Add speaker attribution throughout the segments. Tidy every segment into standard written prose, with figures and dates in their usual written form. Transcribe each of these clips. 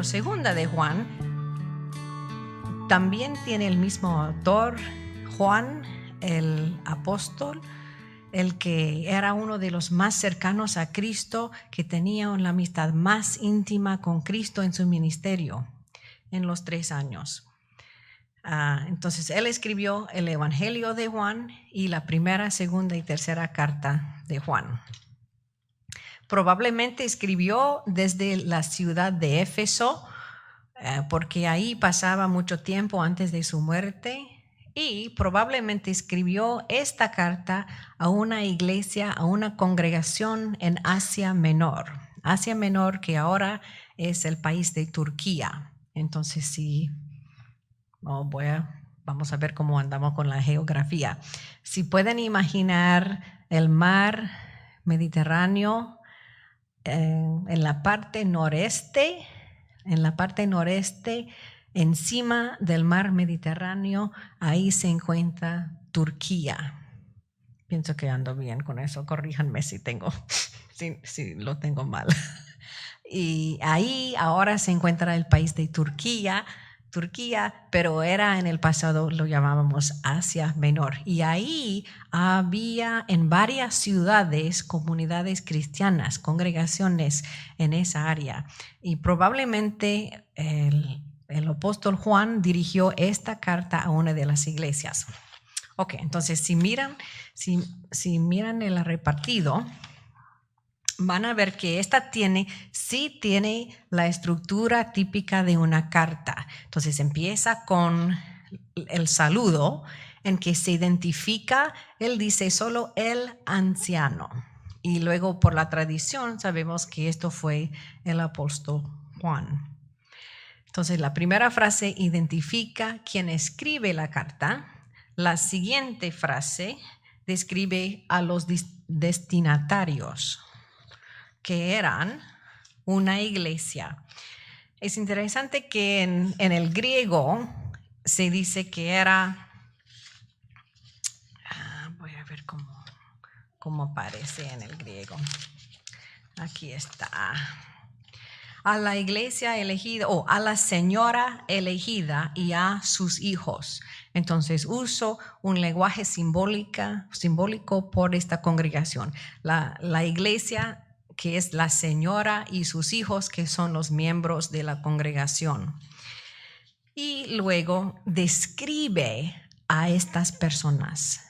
Speaker 1: Segunda de Juan también tiene el mismo autor, Juan, el apóstol, el que era uno de los más cercanos a Cristo, que tenía una amistad más íntima con Cristo en su ministerio en los 3 años. Entonces él escribió el Evangelio de Juan y la primera, segunda y tercera carta de Juan. Probablemente escribió desde la ciudad de Éfeso, porque ahí pasaba mucho tiempo antes de su muerte, y probablemente escribió esta carta a una iglesia, a una congregación en Asia Menor. Asia Menor, que ahora es el país de Turquía. Entonces, sí, vamos a ver cómo andamos con la geografía. Si pueden imaginar el mar Mediterráneo en la parte noreste, encima del mar Mediterráneo, ahí se encuentra Turquía. Pienso que ando bien con eso, corríjanme si lo tengo mal. Y ahí ahora se encuentra el país de Turquía, pero era en el pasado, lo llamábamos Asia Menor. Y ahí había en varias ciudades comunidades cristianas, congregaciones en esa área. Y probablemente el apóstol Juan dirigió esta carta a una de las iglesias. Ok, entonces si miran el repartido, van a ver que esta sí tiene la estructura típica de una carta. Entonces empieza con el saludo en que se identifica, él dice solo el anciano. Y luego por la tradición sabemos que esto fue el apóstol Juan. Entonces la primera frase identifica quién escribe la carta. La siguiente frase describe a los destinatarios, que eran una iglesia. Es interesante que en el griego se dice que era, voy a ver cómo aparece en el griego. Aquí está. A la iglesia elegida, o a la señora elegida y a sus hijos. Entonces uso un lenguaje simbólico por esta congregación. La iglesia, que es la señora, y sus hijos, que son los miembros de la congregación. Y luego describe a estas personas,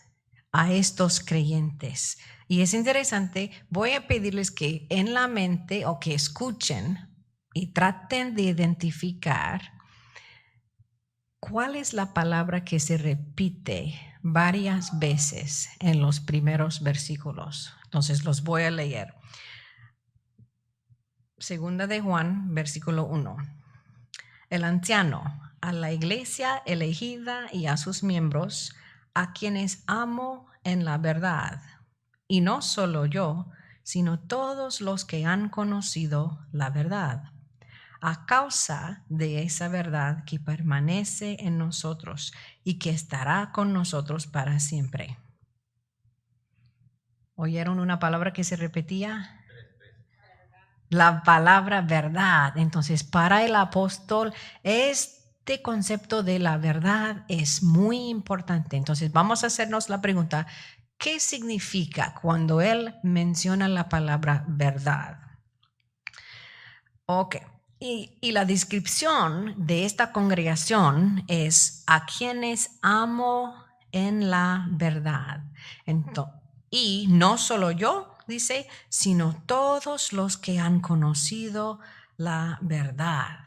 Speaker 1: a estos creyentes. Y es interesante, voy a pedirles que en la mente o que escuchen y traten de identificar cuál es la palabra que se repite varias veces en los primeros versículos. Entonces los voy a leer. Segunda de Juan, versículo 1. El anciano, a la iglesia elegida y a sus miembros, a quienes amo en la verdad, y no solo yo, sino todos los que han conocido la verdad, a causa de esa verdad que permanece en nosotros y que estará con nosotros para siempre. ¿Oyeron una palabra que se repetía? La palabra verdad. Entonces, para el apóstol, este concepto de la verdad es muy importante. Entonces, vamos a hacernos la pregunta, ¿qué significa cuando él menciona la palabra verdad? Ok. Y la descripción de esta congregación es a quienes amo en la verdad. Y no solo yo, dice, sino todos los que han conocido la verdad.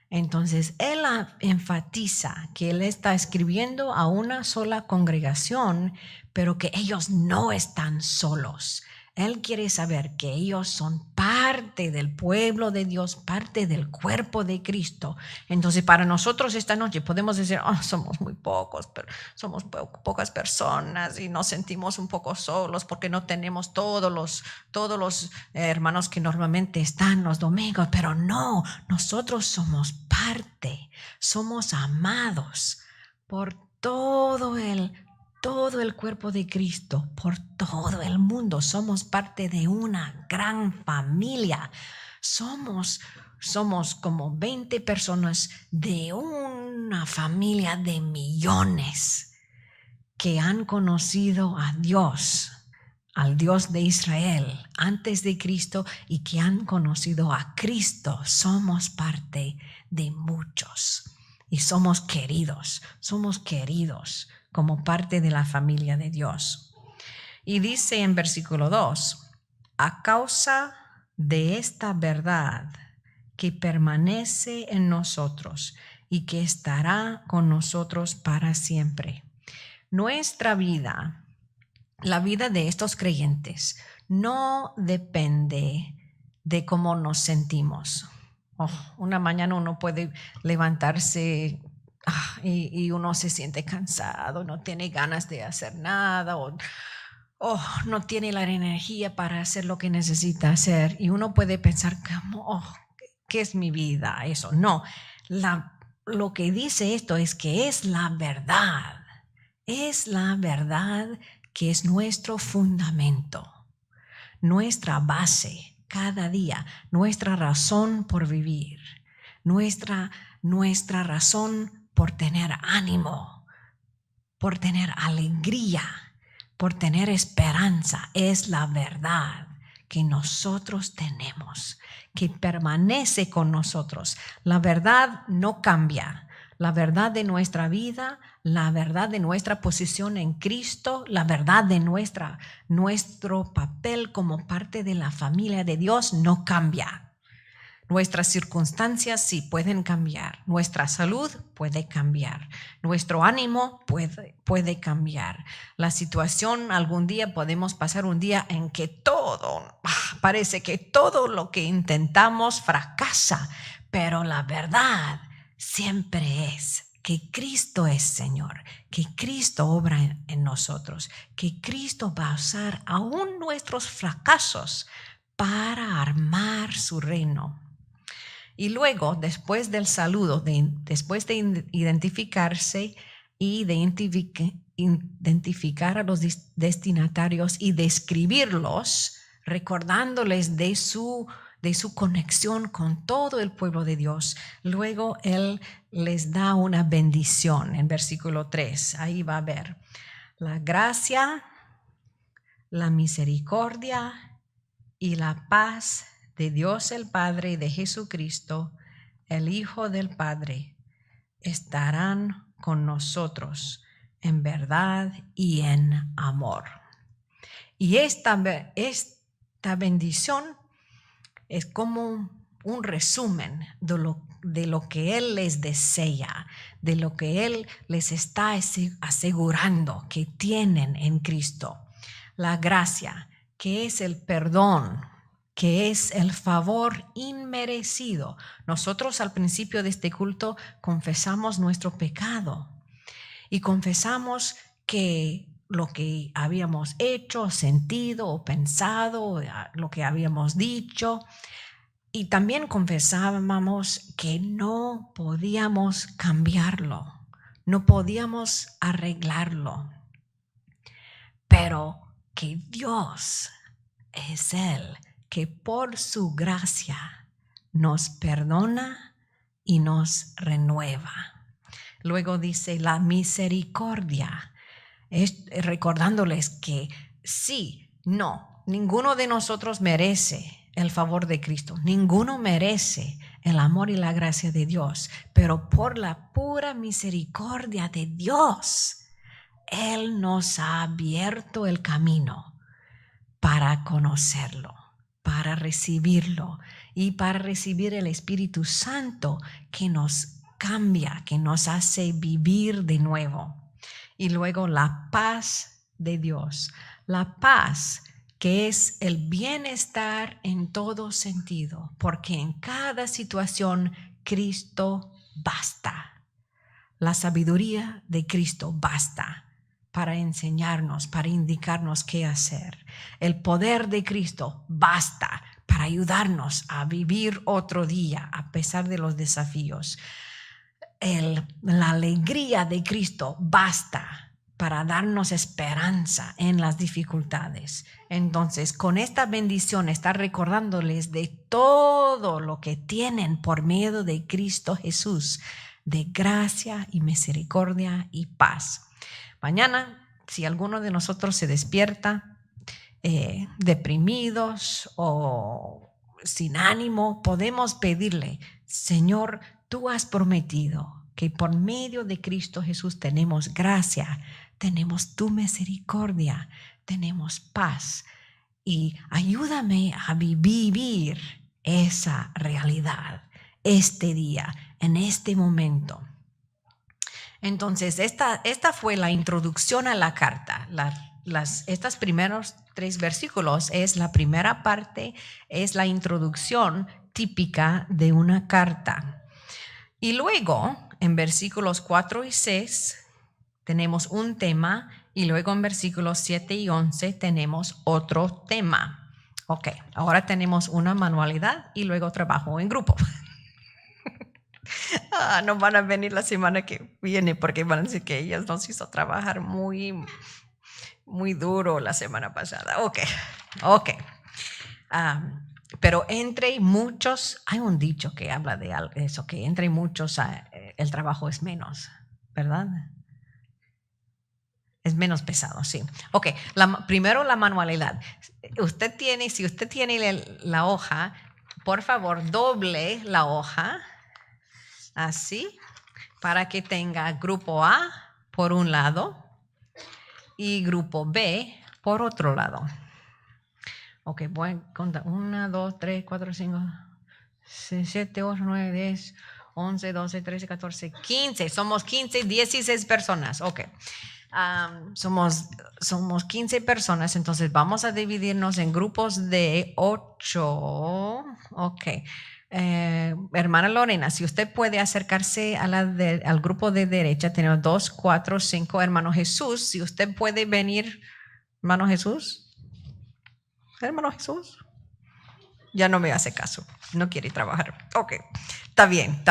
Speaker 1: Entonces, él enfatiza que él está escribiendo a una sola congregación, pero que ellos no están solos. Él quiere saber que ellos son parte del pueblo de Dios, parte del cuerpo de Cristo. Entonces, para nosotros esta noche podemos decir, somos muy pocos, pero somos pocas personas y nos sentimos un poco solos porque no tenemos todos los hermanos que normalmente están los domingos. Pero no, nosotros somos parte, somos amados por todo el cuerpo de Cristo, por todo el mundo. Somos parte de una gran familia. Somos somos como 20 personas de una familia de millones que han conocido a Dios, al Dios de Israel antes de Cristo y que han conocido a Cristo. Somos parte de muchos y somos queridos como parte de la familia de Dios. Y dice en versículo 2, a causa de esta verdad que permanece en nosotros y que estará con nosotros para siempre. Nuestra vida, la vida de estos creyentes, no depende de cómo nos sentimos. Una mañana uno puede levantarse y uno se siente cansado, no tiene ganas de hacer nada o no tiene la energía para hacer lo que necesita hacer. Y uno puede pensar, ¿qué es mi vida? Eso no. Lo que dice esto es que es la verdad. Es la verdad que es nuestro fundamento, nuestra base cada día, nuestra razón por vivir, nuestra razón por tener ánimo, por tener alegría, por tener esperanza. Es la verdad que nosotros tenemos, que permanece con nosotros. La verdad no cambia. La verdad de nuestra vida, la verdad de nuestra posición en Cristo, la verdad de nuestro papel como parte de la familia de Dios no cambia. Nuestras circunstancias sí pueden cambiar, nuestra salud puede cambiar, nuestro ánimo puede cambiar. La situación, algún día podemos pasar un día en que parece que todo lo que intentamos fracasa, pero la verdad siempre es que Cristo es Señor, que Cristo obra en nosotros, que Cristo va a usar aún nuestros fracasos para armar su reino. Y luego, después del saludo, después de identificarse y de identificar a los destinatarios y describirlos, recordándoles de su conexión con todo el pueblo de Dios, luego Él les da una bendición en versículo 3. Ahí va a ver la gracia, la misericordia y la paz de Dios el Padre y de Jesucristo, el Hijo del Padre, estarán con nosotros en verdad y en amor. Y esta bendición es como un resumen de lo que Él les desea, de lo que Él les está asegurando que tienen en Cristo. La gracia, que es el perdón, que es el favor inmerecido. Nosotros al principio de este culto confesamos nuestro pecado y confesamos que lo que habíamos hecho, sentido o pensado, lo que habíamos dicho, y también confesábamos que no podíamos cambiarlo, no podíamos arreglarlo, pero que Dios es Él que por su gracia nos perdona y nos renueva. Luego dice la misericordia, recordándoles que ninguno de nosotros merece el favor de Cristo, ninguno merece el amor y la gracia de Dios, pero por la pura misericordia de Dios, Él nos ha abierto el camino para conocerlo, para recibirlo y para recibir el Espíritu Santo que nos cambia, que nos hace vivir de nuevo. Y luego la paz de Dios, la paz que es el bienestar en todo sentido, porque en cada situación Cristo basta. La sabiduría de Cristo basta para enseñarnos, para indicarnos qué hacer. El poder de Cristo basta para ayudarnos a vivir otro día a pesar de los desafíos. La alegría de Cristo basta para darnos esperanza en las dificultades. Entonces, con esta bendición, está recordándoles de todo lo que tienen por medio de Cristo Jesús, de gracia y misericordia y paz. Mañana, si alguno de nosotros se despierta deprimidos o sin ánimo, podemos pedirle: Señor, tú has prometido que por medio de Cristo Jesús tenemos gracia, tenemos tu misericordia, tenemos paz, y ayúdame a vivir esa realidad este día, en este momento. Entonces, esta fue la introducción a la carta. Estos primeros 3 versículos es la primera parte, es la introducción típica de una carta. Y luego, en versículos 4 y 6, tenemos un tema, y luego en versículos 7 y 11 tenemos otro tema. Ok, ahora tenemos una manualidad y luego trabajo en grupo. No van a venir la semana que viene porque van a decir que ellas nos hizo trabajar muy duro la semana pasada. Ok. Pero entre muchos, hay un dicho que habla de eso, que entre muchos el trabajo es menos, ¿verdad? Es menos pesado, sí. Ok, primero la manualidad. Si usted tiene la hoja, por favor, doble la hoja, así, para que tenga grupo A por un lado y grupo B por otro lado. Ok, voy a contar. 1, 2, 3, 4, 5, 6, 7, 8, 9, 10, 11, 12, 13, 14, 15. Somos 15, 16 personas. Ok. Somos 15 personas, entonces vamos a dividirnos en grupos de 8. Ok. Hermana Lorena, si usted puede acercarse al grupo de derecha, tenemos 2, 4, 5. Hermano Jesús, si usted puede venir. Hermano Jesús, ya no me hace caso, no quiere trabajar. Ok, está bien.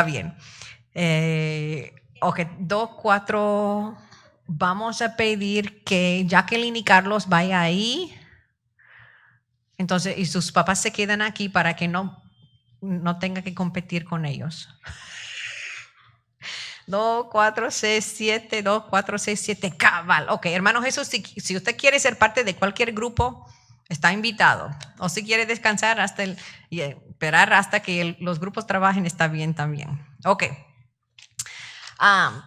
Speaker 1: Ok, 2, 4. Vamos a pedir que Jacqueline y Carlos vayan ahí. Entonces, y sus papás se quedan aquí para que no tenga que competir con ellos. 2, 4, 6, 7, 2, 4, 6, 7, cabal. Ok, hermano Jesús, si usted quiere ser parte de cualquier grupo, está invitado. O si quiere descansar y esperar hasta que los grupos trabajen, está bien también. Ok.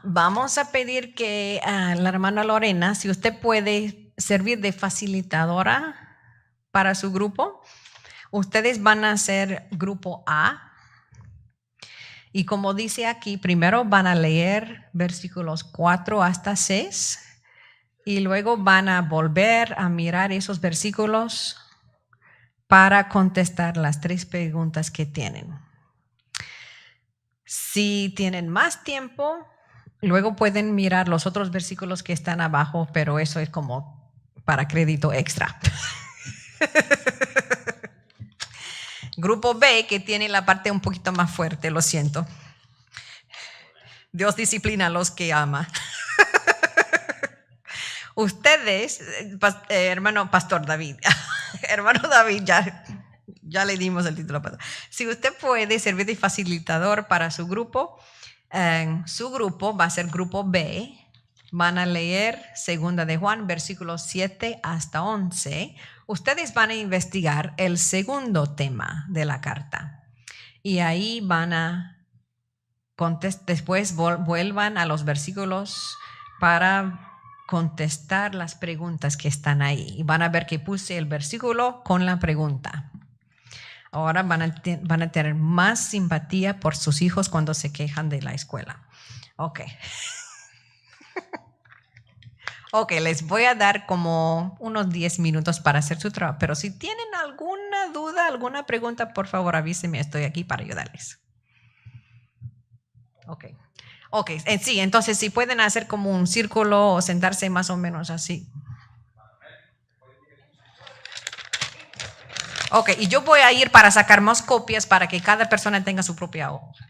Speaker 1: Vamos a pedir que la hermana Lorena, si usted puede servir de facilitadora para su grupo. Ustedes van a ser grupo A. Y como dice aquí, primero van a leer versículos 4 hasta 6 y luego van a volver a mirar esos versículos para contestar las 3 preguntas que tienen. Si tienen más tiempo, luego pueden mirar los otros versículos que están abajo, pero eso es como para crédito extra. Grupo B, que tiene la parte un poquito más fuerte, lo siento. Dios disciplina a los que ama. Ustedes, hermano Pastor David, hermano David, ya le dimos el título. Si usted puede servir de facilitador para su grupo va a ser grupo B. Van a leer 2 de Juan, versículos 7 hasta 11. Ustedes van a investigar el segundo tema de la carta. Y ahí van a después vuelvan a los versículos para contestar las preguntas que están ahí. Y van a ver que puse el versículo con la pregunta. Ahora van a tener más simpatía por sus hijos cuando se quejan de la escuela. Ok. Ok, les voy a dar como unos 10 minutos para hacer su trabajo. Pero si tienen alguna duda, alguna pregunta, por favor avísenme. Estoy aquí para ayudarles. Ok, sí, entonces si pueden hacer como un círculo o sentarse más o menos así. Ok, y yo voy a ir para sacar más copias para que cada persona tenga su propia hoja.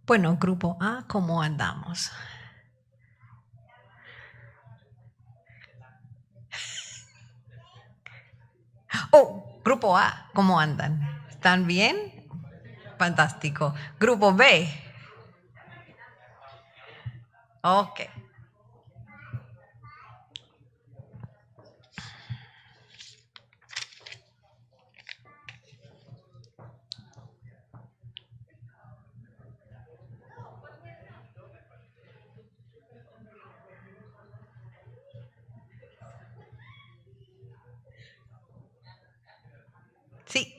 Speaker 1: Bueno, grupo A, ¿cómo andamos? Oh, grupo A, ¿cómo andan? ¿Están bien? Fantástico. Grupo B. Ok. Sí.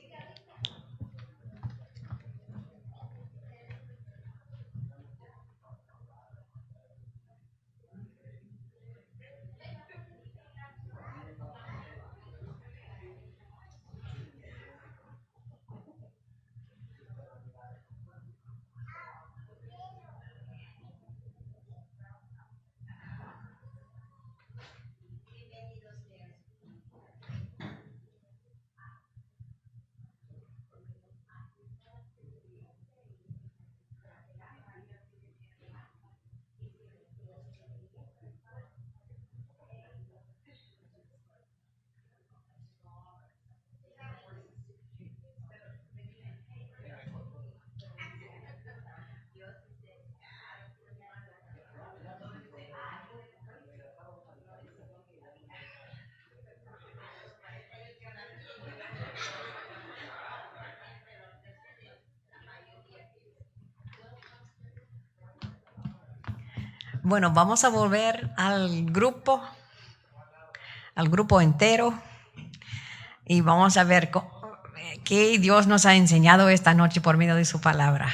Speaker 1: Bueno, vamos a volver al grupo entero, y vamos a ver qué Dios nos ha enseñado esta noche por medio de su palabra.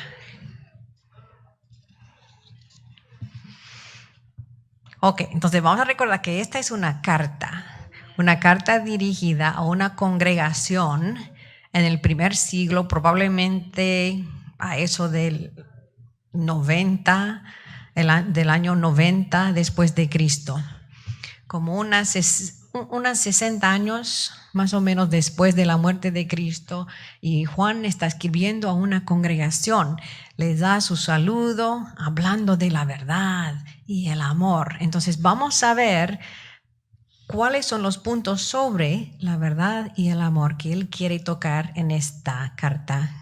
Speaker 1: Ok, entonces vamos a recordar que esta es una carta dirigida a una congregación en el primer siglo, probablemente a eso del 90, del año 90 después de Cristo, como unas 60 años más o menos después de la muerte de Cristo, y Juan está escribiendo a una congregación, les da su saludo hablando de la verdad y el amor. Entonces vamos a ver cuáles son los puntos sobre la verdad y el amor que él quiere tocar en esta carta,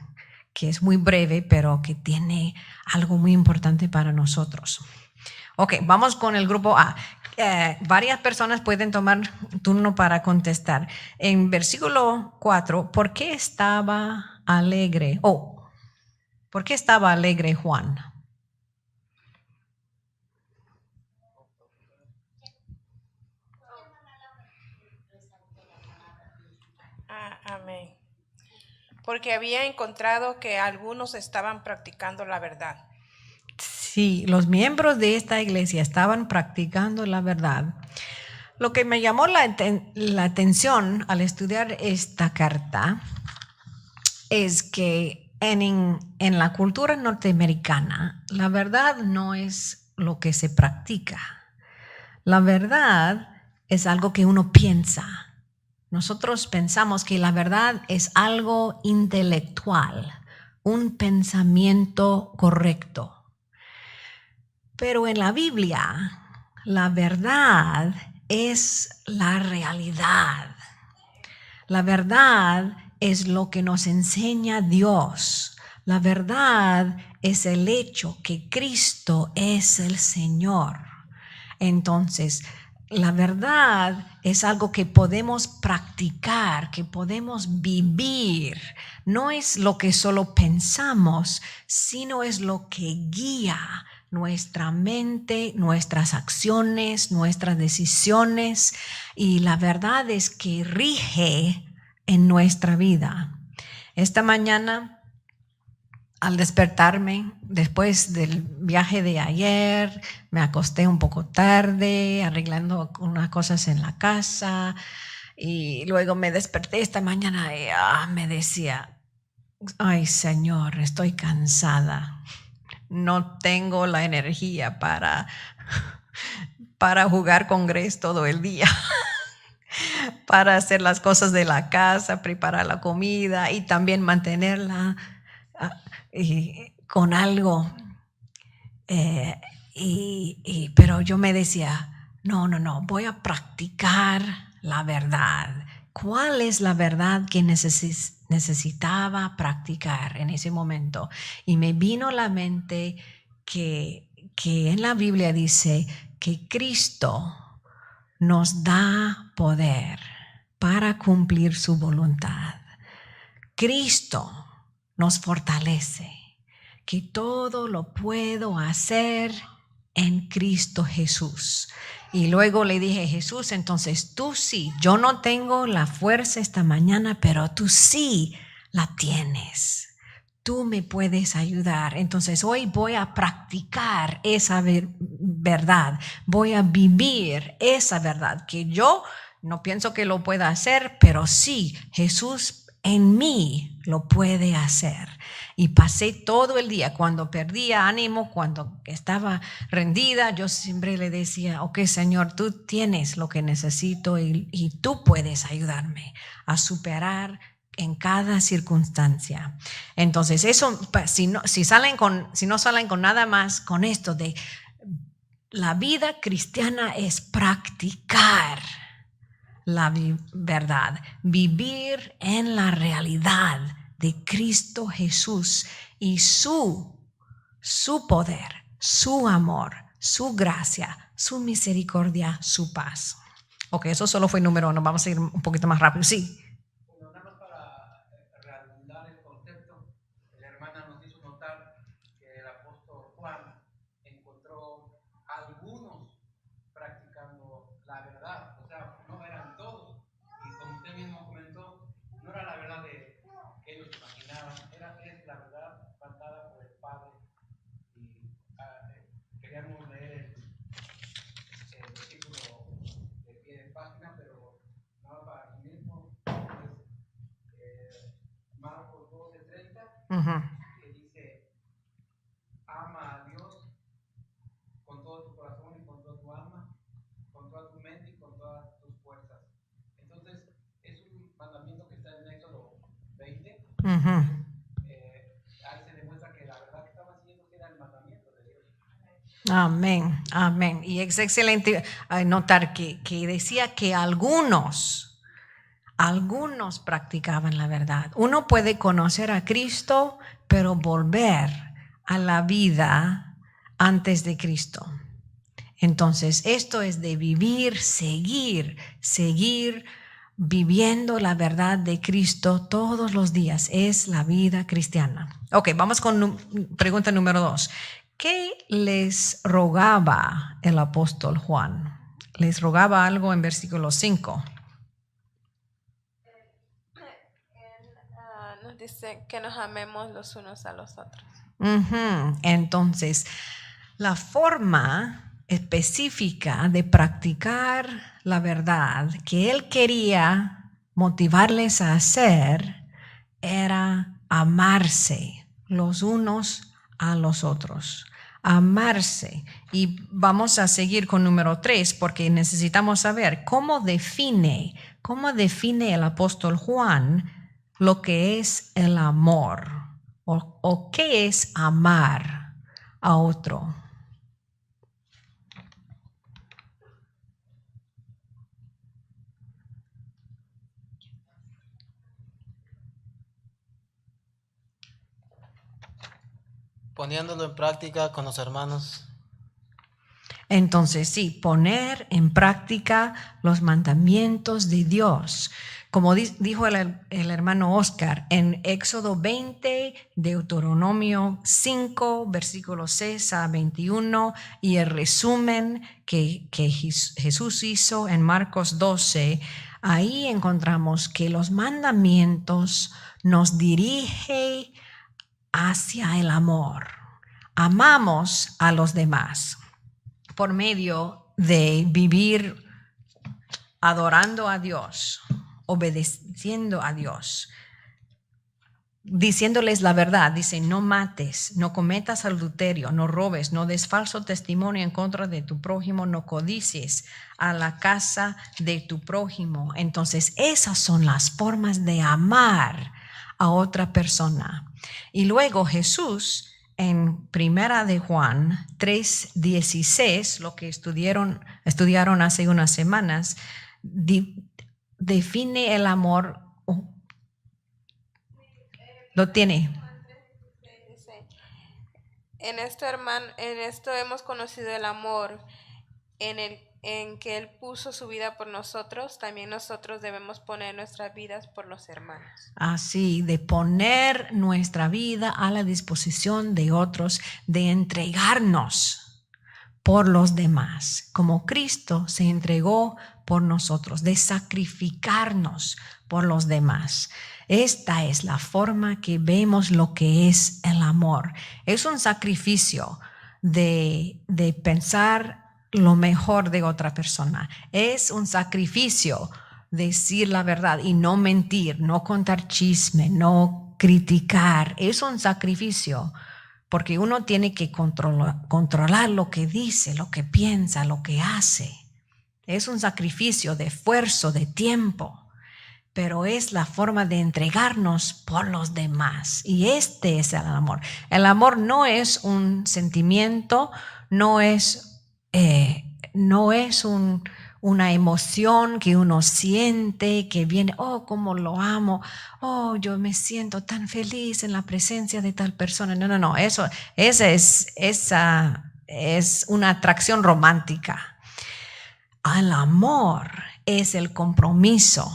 Speaker 1: que es muy breve, pero que tiene algo muy importante para nosotros. Ok, vamos con el grupo A. Varias personas pueden tomar turno para contestar. En versículo 4, ¿por qué estaba alegre? ¿Por qué estaba alegre Juan?
Speaker 2: Amén. Porque había encontrado que algunos estaban practicando la verdad.
Speaker 1: Sí, los miembros de esta iglesia estaban practicando la verdad. Lo que me llamó la atención al estudiar esta carta es que en la cultura norteamericana la verdad no es lo que se practica. La verdad es algo que uno piensa. Nosotros pensamos que la verdad es algo intelectual, un pensamiento correcto. Pero en la Biblia, la verdad es la realidad. La verdad es lo que nos enseña Dios. La verdad es el hecho que Cristo es el Señor. Entonces, la verdad es algo que podemos practicar, que podemos vivir. No es lo que solo pensamos, sino es lo que guía nuestra mente, nuestras acciones, nuestras decisiones, y la verdad es que rige en nuestra vida. Esta mañana, al despertarme, después del viaje de ayer, me acosté un poco tarde, arreglando unas cosas en la casa, y luego me desperté esta mañana y me decía, ay Señor, estoy cansada, no tengo la energía para jugar con Grace todo el día, para hacer las cosas de la casa, preparar la comida y también mantenerla con algo Pero yo me decía, no, voy a practicar la verdad. ¿Cuál es la verdad que necesitaba practicar en ese momento? Y me vino a la mente que en la Biblia dice que Cristo nos da poder para cumplir su voluntad. Cristo nos fortalece, que todo lo puedo hacer en Cristo Jesús. Y luego le dije, Jesús, entonces tú sí, yo no tengo la fuerza esta mañana, pero tú sí la tienes. Tú me puedes ayudar. Entonces hoy voy a practicar esa verdad. Voy a vivir esa verdad que yo no pienso que lo pueda hacer, pero sí, Jesús en mí lo puede hacer. Y pasé todo el día, cuando perdía ánimo, cuando estaba rendida, yo siempre le decía, ok, Señor, tú tienes lo que necesito y tú puedes ayudarme a superar en cada circunstancia. Entonces, eso, si no salen con nada más, con esto de la vida cristiana es practicar la verdad, vivir en la realidad de Cristo Jesús y su poder, su amor, su gracia, su misericordia, su paz. Ok, eso solo fue número 1. Vamos a ir un poquito más rápido. Sí.
Speaker 3: Bueno, nada más para redundar el concepto, la hermana nos hizo notar que el apóstol Juan encontró a algunos practicando la verdad, o sea, no eran todos, y como usted mismo comentó, no era la verdad que ellos imaginaban, es la verdad mandada por el Padre. Y queríamos leer el versículo de pie de página, pero no para el mismo. Marcos 12:30, que dice, ama a Dios con todo tu corazón y con toda tu alma, con toda tu mente y con todas tus fuerzas. Entonces, es un mandamiento que está en Éxodo 20. Ahí se demuestra que la verdad que estaba haciendo era el mandamiento de Dios.
Speaker 1: Amén, amén. Y es excelente notar que decía que algunos practicaban la verdad. Uno puede conocer a Cristo, pero volver a la vida antes de Cristo. Entonces, esto es de vivir, seguir viviendo la verdad de Cristo todos los días. Es la vida cristiana. Ok, vamos con pregunta número 2. ¿Qué les rogaba el apóstol Juan? Les rogaba algo en versículo 5.
Speaker 2: Nos dice que nos amemos los unos a los otros.
Speaker 1: Entonces, la forma específica de practicar la verdad que él quería motivarles a hacer era amarse los unos a los otros. Amarse. Y vamos a seguir con número 3 porque necesitamos saber cómo define el apóstol Juan lo que es el amor o qué es amar a otro.
Speaker 4: Poniéndolo en práctica con los hermanos.
Speaker 1: Entonces, sí, poner en práctica los mandamientos de Dios. Como dijo el hermano Oscar, en Éxodo 20, Deuteronomio 5, versículos 6 a 21, y el resumen que Jesús hizo en Marcos 12, ahí encontramos que los mandamientos nos dirigen hacia el amor. Amamos a los demás por medio de vivir adorando a Dios, obedeciendo a Dios, diciéndoles la verdad. Dice, no mates, no cometas adulterio, no robes, no des falso testimonio en contra de tu prójimo, no codicies a la casa de tu prójimo. Entonces, esas son las formas de amar a otra persona. Y luego Jesús en Primera de Juan 3:16, lo que estudiaron hace unas semanas, define el amor. Lo tiene.
Speaker 2: Dice, en esto hemos conocido el amor, en que Él puso su vida por nosotros, también nosotros debemos poner nuestras vidas por los hermanos.
Speaker 1: Así, de poner nuestra vida a la disposición de otros, de entregarnos por los demás, como Cristo se entregó por nosotros, de sacrificarnos por los demás. Esta es la forma que vemos lo que es el amor. Es un sacrificio de pensar lo mejor de otra persona. Es un sacrificio decir la verdad y no mentir, no contar chisme, no criticar. Es un sacrificio porque uno tiene que controlar lo que dice, lo que piensa, lo que hace. Es un sacrificio de esfuerzo, de tiempo, pero es la forma de entregarnos por los demás. Y este es el amor. El amor no es un sentimiento, no es una emoción que uno siente, que viene, oh, cómo lo amo, oh, yo me siento tan feliz en la presencia de tal persona. No, esa es una atracción romántica. El amor es el compromiso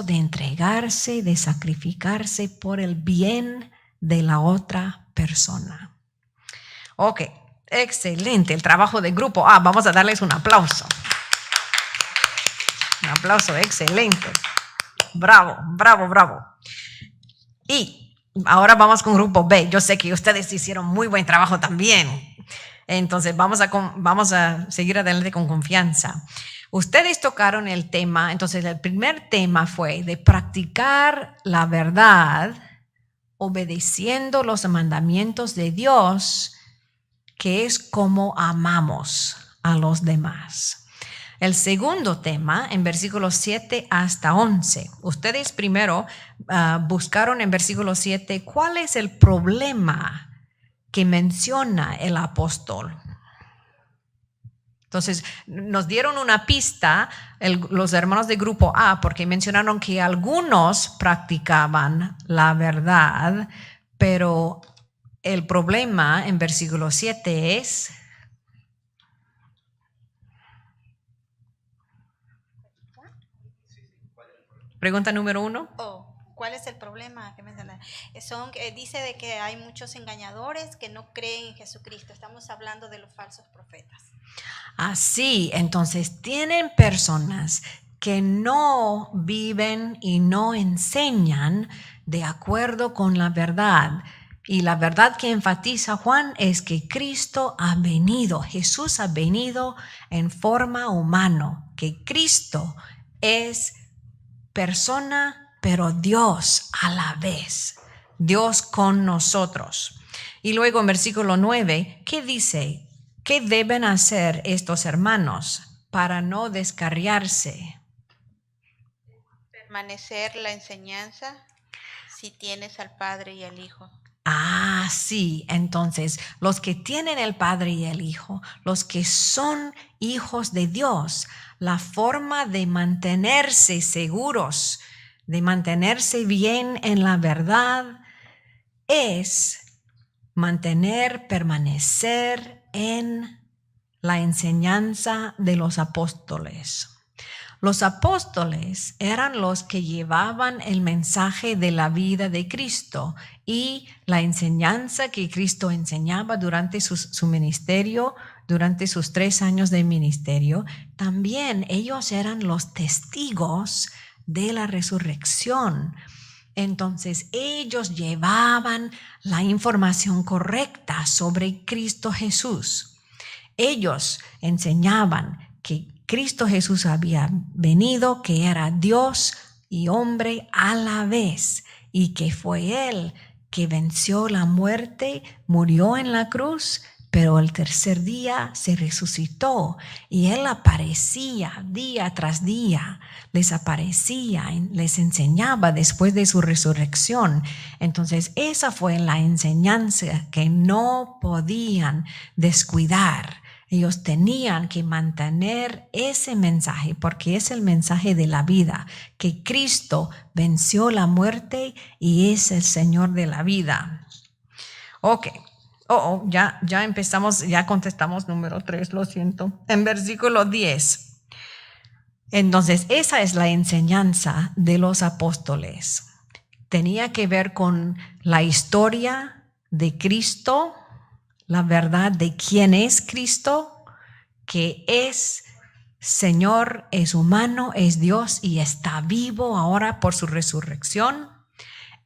Speaker 1: de entregarse, de sacrificarse por el bien de la otra persona. Ok. Excelente, el trabajo de grupo. Vamos a darles un aplauso. Un aplauso, excelente. Bravo. Y ahora vamos con grupo B. Yo sé que ustedes hicieron muy buen trabajo también. Entonces vamos a seguir adelante con confianza. Ustedes tocaron el tema, entonces el primer tema fue de practicar la verdad, obedeciendo los mandamientos de Dios, que es como amamos a los demás. El segundo tema, en versículos 7 hasta 11. Ustedes primero buscaron en versículo 7 cuál es el problema que menciona el apóstol. Entonces, nos dieron una pista los hermanos de grupo A, porque mencionaron que algunos practicaban la verdad, pero el problema en versículo 7 es... Pregunta número 1.
Speaker 5: ¿Cuál es el problema que menciona? Dice de que hay muchos engañadores que no creen en Jesucristo. Estamos hablando de los falsos profetas.
Speaker 1: Así, entonces tienen personas que no viven y no enseñan de acuerdo con la verdad. Y la verdad que enfatiza Juan es que Cristo ha venido, Jesús ha venido en forma humana, que Cristo es persona, pero Dios a la vez, Dios con nosotros. Y luego en versículo 9, ¿qué dice? ¿Qué deben hacer estos hermanos para no descarriarse?
Speaker 6: Permanecer la enseñanza si tienes al Padre y al Hijo.
Speaker 1: Sí, entonces los que tienen el Padre y el Hijo, los que son hijos de Dios, la forma de mantenerse seguros, de mantenerse bien en la verdad, es permanecer en la enseñanza de los apóstoles. Los apóstoles eran los que llevaban el mensaje de la vida de Cristo y la enseñanza que Cristo enseñaba durante su ministerio, durante sus 3 años de ministerio. También ellos eran los testigos de la resurrección. Entonces ellos llevaban la información correcta sobre Cristo Jesús. Ellos enseñaban que Cristo Jesús había venido, que era Dios y hombre a la vez, y que fue Él que venció la muerte, murió en la cruz, pero el tercer día se resucitó y Él aparecía día tras día, les aparecía, les enseñaba después de su resurrección. Entonces esa fue la enseñanza que no podían descuidar. Ellos tenían que mantener ese mensaje porque es el mensaje de la vida, que Cristo venció la muerte y es el Señor de la vida. Ok. Ya empezamos, ya contestamos número 3, lo siento. En versículo 10. Entonces, esa es la enseñanza de los apóstoles. Tenía que ver con la historia de Cristo, la verdad de quién es Cristo, que es Señor, es humano, es Dios y está vivo ahora por su resurrección.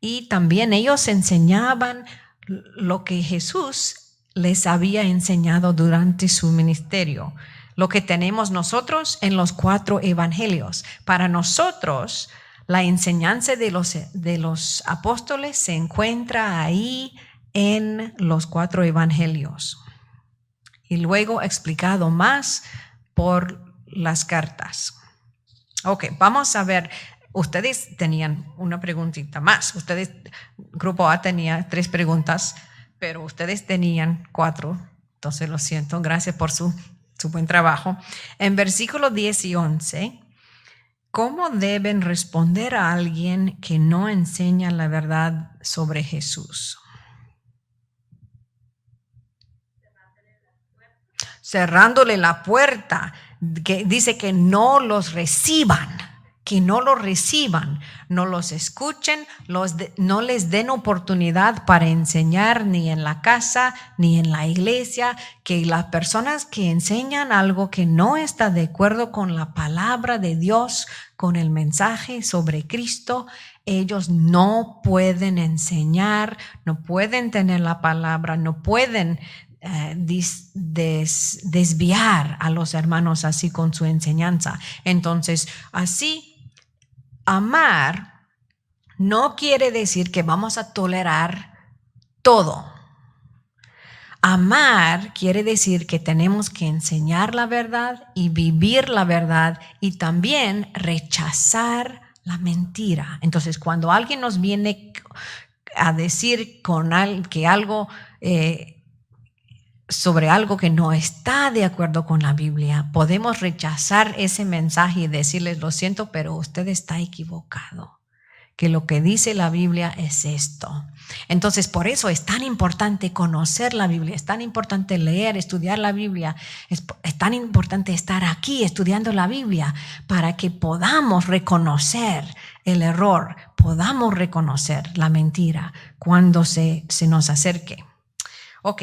Speaker 1: Y también ellos enseñaban lo que Jesús les había enseñado durante su ministerio, lo que tenemos nosotros en los 4 evangelios. Para nosotros, la enseñanza de los apóstoles se encuentra ahí en los 4 evangelios y luego explicado más por las cartas. Ok, vamos a ver. Ustedes tenían una preguntita más. Ustedes, Grupo A tenía 3 preguntas, pero ustedes tenían 4. Entonces lo siento. Gracias por su buen trabajo. En versículos 10 y 11, ¿cómo deben responder a alguien que no enseña la verdad sobre Jesús? Cerrándole la puerta, que dice que no los reciban. Que no los reciban, no los escuchen, no les den oportunidad para enseñar ni en la casa ni en la iglesia, que las personas que enseñan algo que no está de acuerdo con la palabra de Dios, con el mensaje sobre Cristo, ellos no pueden enseñar, no pueden tener la palabra, no pueden desviar a los hermanos así con su enseñanza. Entonces, así amar no quiere decir que vamos a tolerar todo. Amar quiere decir que tenemos que enseñar la verdad y vivir la verdad y también rechazar la mentira. Entonces, cuando alguien nos viene a decir que algo sobre algo que no está de acuerdo con la Biblia, podemos rechazar ese mensaje y decirles, lo siento, pero usted está equivocado, que lo que dice la Biblia es esto. Entonces, por eso es tan importante conocer la Biblia, es tan importante leer, estudiar la Biblia, es tan importante estar aquí estudiando la Biblia para que podamos reconocer el error, podamos reconocer la mentira cuando se nos acerque. Ok,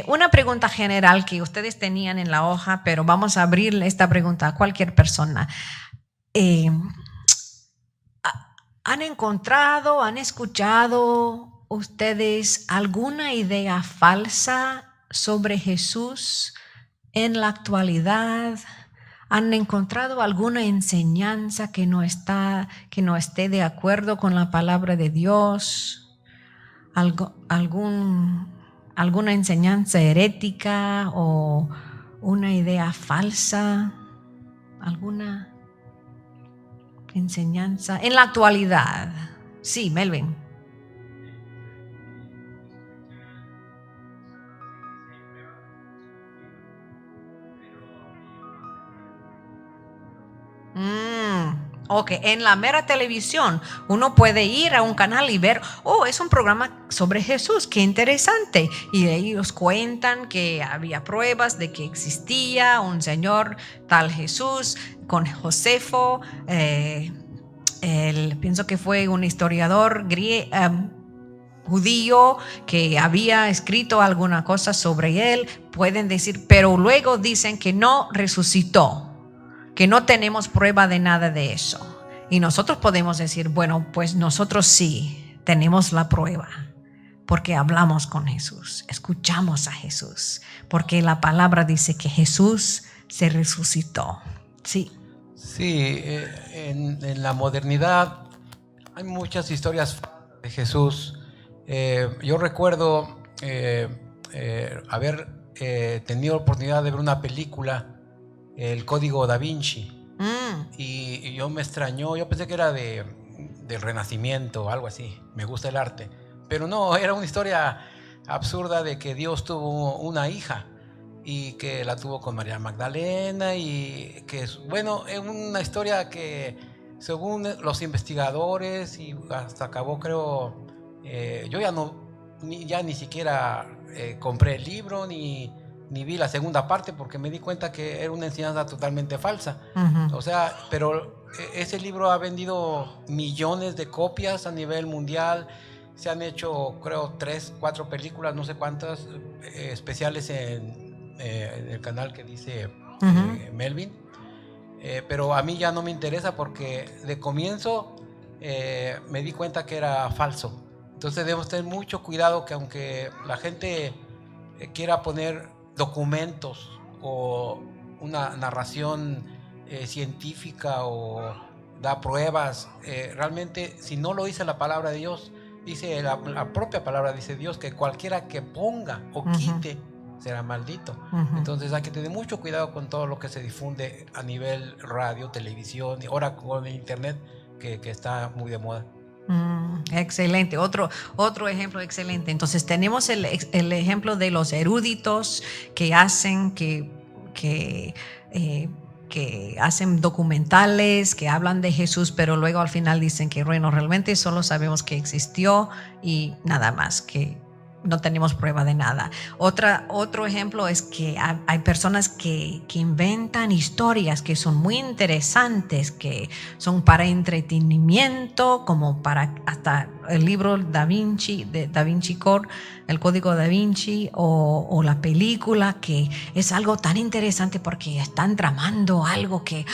Speaker 1: una pregunta general que ustedes tenían en la hoja, pero vamos a abrirle esta pregunta a cualquier persona. ¿Han encontrado, han escuchado ustedes alguna idea falsa sobre Jesús en la actualidad? ¿Han encontrado alguna enseñanza que no esté de acuerdo con la palabra de Dios? ¿Alguna enseñanza herética o una idea falsa? ¿Alguna enseñanza en la actualidad? Sí, Melvin. Ok, en la mera televisión uno puede ir a un canal y ver, es un programa sobre Jesús, qué interesante. Y ellos cuentan que había pruebas de que existía un señor tal Jesús con Josefo, pienso que fue un historiador judío que había escrito alguna cosa sobre él. Pueden decir, pero luego dicen que no resucitó, que no tenemos prueba de nada de eso. Y nosotros podemos decir, bueno, pues nosotros sí tenemos la prueba, porque hablamos con Jesús, escuchamos a Jesús, porque la palabra dice que Jesús se resucitó. Sí.
Speaker 3: Sí, en la modernidad hay muchas historias de Jesús. Yo recuerdo haber tenido la oportunidad de ver una película, El Código Da Vinci,
Speaker 1: Mm,
Speaker 3: y yo me extrañó, yo pensé que era del Renacimiento o algo así, me gusta el arte, pero no, era una historia absurda de que Dios tuvo una hija y que la tuvo con María Magdalena, y que bueno, es una historia que según los investigadores, y hasta acabó, creo, yo ya no, ya ni siquiera compré el libro ni vi la segunda parte, porque me di cuenta que era una enseñanza totalmente falsa.
Speaker 1: ujú.
Speaker 3: O sea, pero ese libro ha vendido millones de copias a nivel mundial. Se han hecho, creo, 3, 4 películas, no sé cuántas, especiales en el canal que dice
Speaker 1: Ujú.
Speaker 3: Melvin. Pero a mí ya no me interesa, porque de comienzo me di cuenta que era falso. Entonces debemos tener mucho cuidado, que aunque la gente quiera poner documentos o una narración científica, o da pruebas, realmente si no lo dice la palabra de Dios, dice la propia palabra, dice Dios, que cualquiera que ponga o
Speaker 1: Ujú.
Speaker 3: quite será maldito.
Speaker 1: Ujú.
Speaker 3: Entonces hay que tener mucho cuidado con todo lo que se difunde a nivel radio, televisión, y ahora con el internet, que está muy de moda.
Speaker 1: Excelente, otro ejemplo excelente. Entonces tenemos el ejemplo de los eruditos que hacen eh, que hacen documentales, que hablan de Jesús, pero luego al final dicen que bueno, realmente solo sabemos que existió y nada más, que no tenemos prueba de nada. Otro ejemplo es que hay personas que inventan historias que son muy interesantes, que son para entretenimiento, como para hasta el libro Da Vinci, de Da Vinci Code, el Código Da Vinci, o la película, que es algo tan interesante porque están tramando algo que,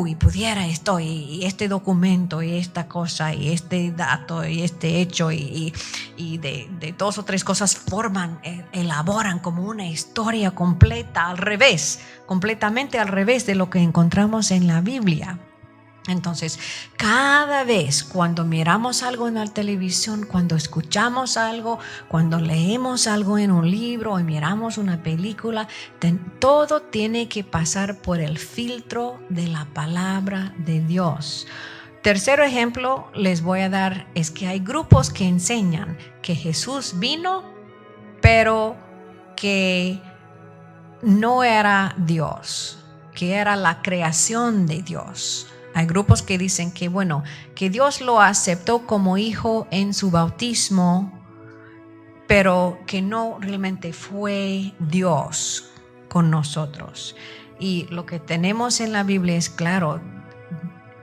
Speaker 1: y pudiera esto, y este documento, y esta cosa, y este dato, y este hecho, y de 2 o 3 cosas forman, elaboran como una historia completa al revés, completamente al revés de lo que encontramos en la Biblia. Entonces, cada vez cuando miramos algo en la televisión, cuando escuchamos algo, cuando leemos algo en un libro y miramos una película, todo tiene que pasar por el filtro de la palabra de Dios. Tercer ejemplo les voy a dar es que hay grupos que enseñan que Jesús vino, pero que no era Dios, que era la creación de Dios. Hay grupos que dicen que bueno, que Dios lo aceptó como hijo en su bautismo, pero que no realmente fue Dios con nosotros. Y lo que tenemos en la Biblia es claro.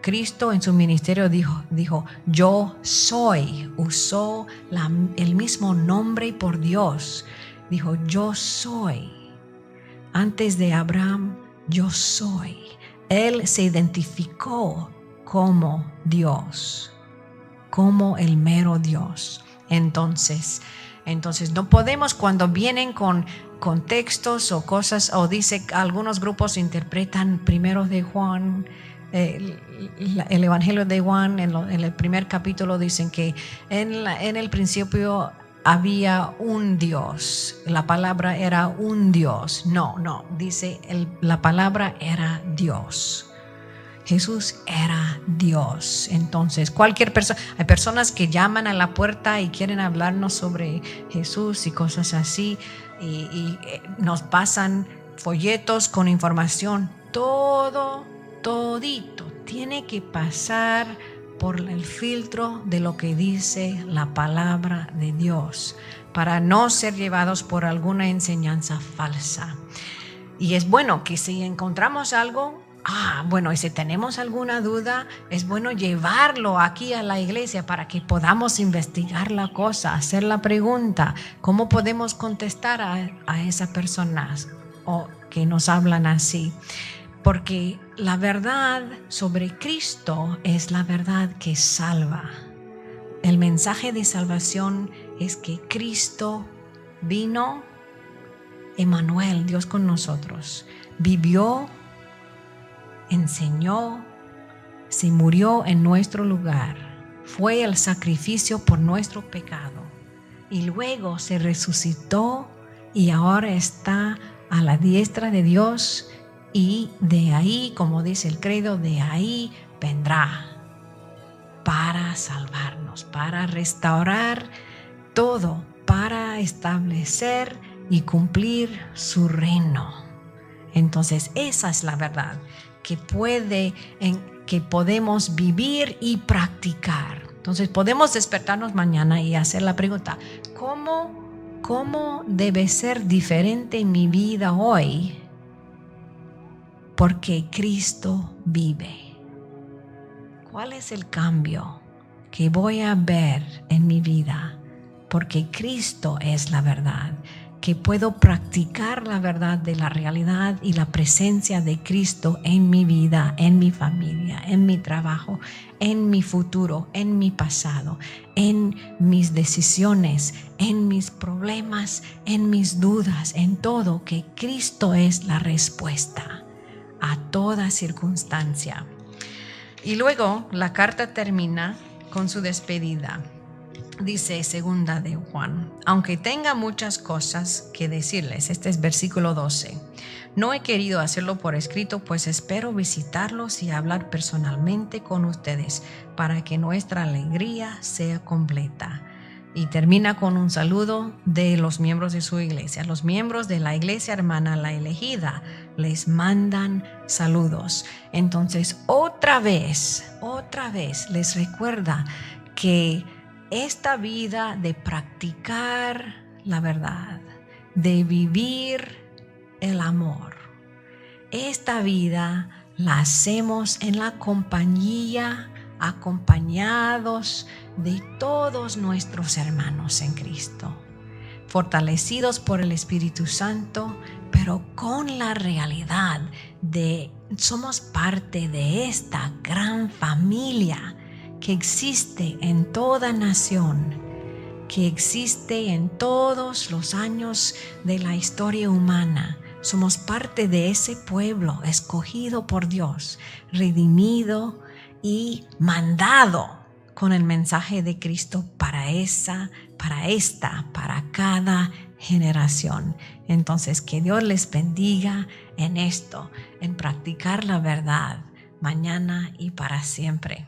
Speaker 1: Cristo en su ministerio dijo yo soy, usó el mismo nombre por Dios. Dijo yo soy. Antes de Abraham, yo soy. Él se identificó como Dios, como el mero Dios. Entonces no podemos, cuando vienen con textos o cosas, o dice, algunos grupos interpretan primero de Juan, el Evangelio de Juan, en el primer capítulo dicen que en el principio había un Dios, la palabra era un Dios. No, dice la palabra era Dios. Jesús era Dios. Entonces, cualquier persona, hay personas que llaman a la puerta y quieren hablarnos sobre Jesús y cosas así, y nos pasan folletos con información. Todito tiene que pasar por el filtro de lo que dice la palabra de Dios, para no ser llevados por alguna enseñanza falsa. Y es bueno que si encontramos algo, y si tenemos alguna duda, es bueno llevarlo aquí a la iglesia para que podamos investigar la cosa, hacer la pregunta, cómo podemos contestar a esas personas o que nos hablan así. Porque la verdad sobre Cristo es la verdad que salva. El mensaje de salvación es que Cristo vino, Emmanuel, Dios con nosotros, vivió, enseñó, se murió en nuestro lugar, fue el sacrificio por nuestro pecado y luego se resucitó y ahora está a la diestra de Dios, y de ahí, como dice el credo, de ahí vendrá para salvarnos, para restaurar todo, para establecer y cumplir su reino. Entonces esa es la verdad que podemos vivir y practicar. Entonces podemos despertarnos mañana y hacer la pregunta: ¿cómo debe ser diferente mi vida hoy? Porque Cristo vive. ¿Cuál es el cambio que voy a ver en mi vida? Porque Cristo es la verdad, que puedo practicar la verdad de la realidad y la presencia de Cristo en mi vida, en mi familia, en mi trabajo, en mi futuro, en mi pasado, en mis decisiones, en mis problemas, en mis dudas, en todo, que Cristo es la respuesta a toda circunstancia. Y luego la carta termina con su despedida. Dice segunda de Juan: aunque tenga muchas cosas que decirles, este es versículo 12, no he querido hacerlo por escrito, pues espero visitarlos y hablar personalmente con ustedes para que nuestra alegría sea completa. Y termina con un saludo de los miembros de su iglesia. Los miembros de la iglesia hermana, la elegida, les mandan saludos. Entonces, otra vez les recuerda que esta vida de practicar la verdad, de vivir el amor, esta vida la hacemos en la compañía, acompañados de todos nuestros hermanos en Cristo, fortalecidos por el Espíritu Santo, pero con la realidad de somos parte de esta gran familia que existe en toda nación, que existe en todos los años de la historia humana. Somos parte de ese pueblo escogido por Dios, redimido y mandado con el mensaje de Cristo para cada generación. Entonces, que Dios les bendiga en esto, en practicar la verdad, mañana y para siempre.